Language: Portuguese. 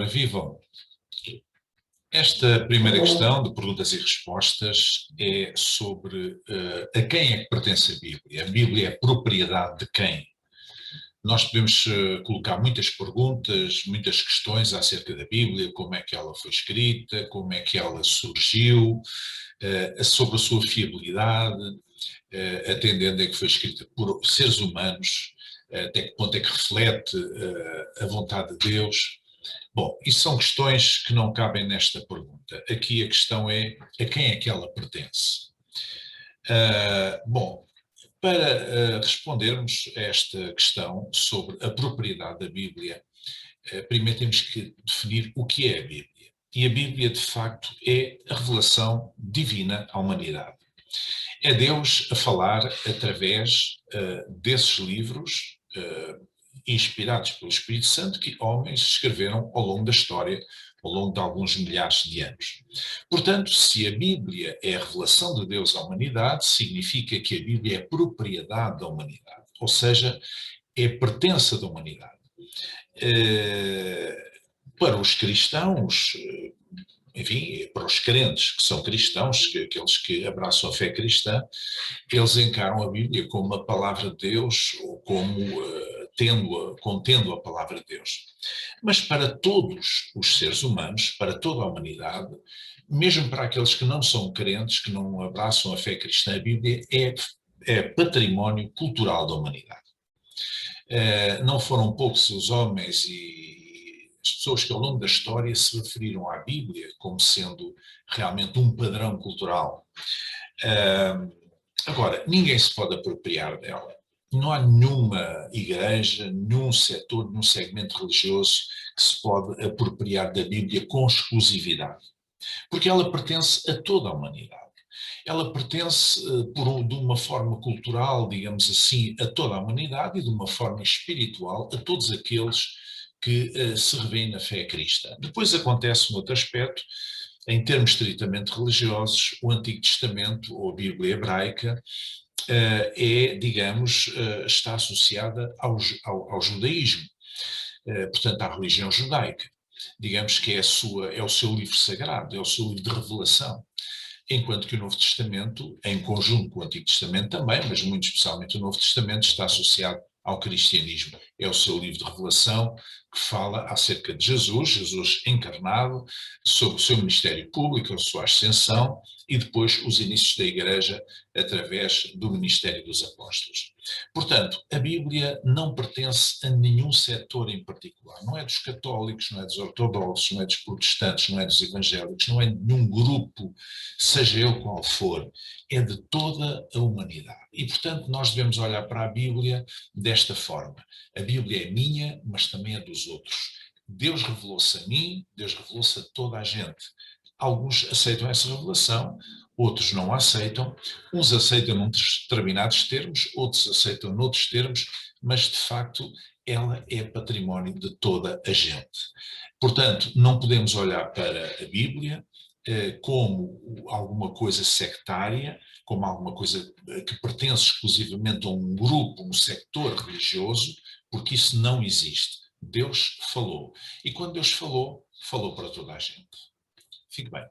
Ora, vivam! Esta primeira questão de perguntas e respostas é sobre a quem é que pertence a Bíblia. A Bíblia é propriedade de quem? Nós podemos colocar muitas perguntas, muitas questões acerca da Bíblia, como é que ela foi escrita, como é que ela surgiu, sobre a sua fiabilidade, atendendo a que foi escrita por seres humanos, até que ponto é que reflete a vontade de Deus. Bom, isso são questões que não cabem nesta pergunta. Aqui a questão é a quem é que ela pertence. Bom, para respondermos a esta questão sobre a propriedade da Bíblia, primeiro temos que definir o que é a Bíblia. E a Bíblia, de facto, é a revelação divina à humanidade. É Deus a falar através desses livros inspirados pelo Espírito Santo que homens escreveram ao longo da história, ao longo de alguns milhares de anos. Portanto, se a Bíblia é a revelação de Deus à humanidade, significa que a Bíblia é propriedade da humanidade, ou seja, é pertença da humanidade. Para os cristãos, enfim, para os crentes que são cristãos, aqueles que abraçam a fé cristã, eles encaram a Bíblia como a palavra de Deus ou como contendo a palavra de Deus. Mas para todos os seres humanos, para toda a humanidade, mesmo para aqueles que não são crentes, que não abraçam a fé cristã, a Bíblia é património cultural da humanidade. Não foram poucos os homens e as pessoas que ao longo da história se referiram à Bíblia como sendo realmente um padrão cultural. Agora, ninguém se pode apropriar dela. Não há nenhuma igreja, nenhum setor, nenhum segmento religioso que se pode apropriar da Bíblia com exclusividade. Porque ela pertence a toda a humanidade. Ela pertence, de uma forma cultural, digamos assim, a toda a humanidade e de uma forma espiritual a todos aqueles que se revêem na fé cristã. Depois acontece um outro aspecto. Em termos estritamente religiosos, o Antigo Testamento, ou a Bíblia hebraica, está associada ao judaísmo, portanto à religião judaica. Digamos que é o seu livro sagrado, é o seu livro de revelação. Enquanto que o Novo Testamento, em conjunto com o Antigo Testamento também, mas muito especialmente o Novo Testamento, está associado ao cristianismo. É o seu livro de revelação que fala acerca de Jesus encarnado, sobre o seu ministério público, a sua ascensão e depois os inícios da Igreja através do ministério dos apóstolos. Portanto, a Bíblia não pertence a nenhum setor em particular. Não é dos católicos, não é dos ortodoxos, não é dos protestantes, não é dos evangélicos, não é de nenhum grupo, seja ele qual for. É de toda a humanidade. E, portanto, nós devemos olhar para a Bíblia desta forma. A Bíblia é minha, mas também é dos outros. Deus revelou-se a mim, Deus revelou-se a toda a gente. Alguns aceitam essa revelação, outros não a aceitam. Uns aceitam num determinados termos, outros aceitam noutros termos, mas, de facto, ela é património de toda a gente. Portanto, não podemos olhar para a Bíblia como alguma coisa sectária, como alguma coisa que pertence exclusivamente a um grupo, um sector religioso, porque isso não existe. Deus falou. E quando Deus falou, falou para toda a gente. Fique bem.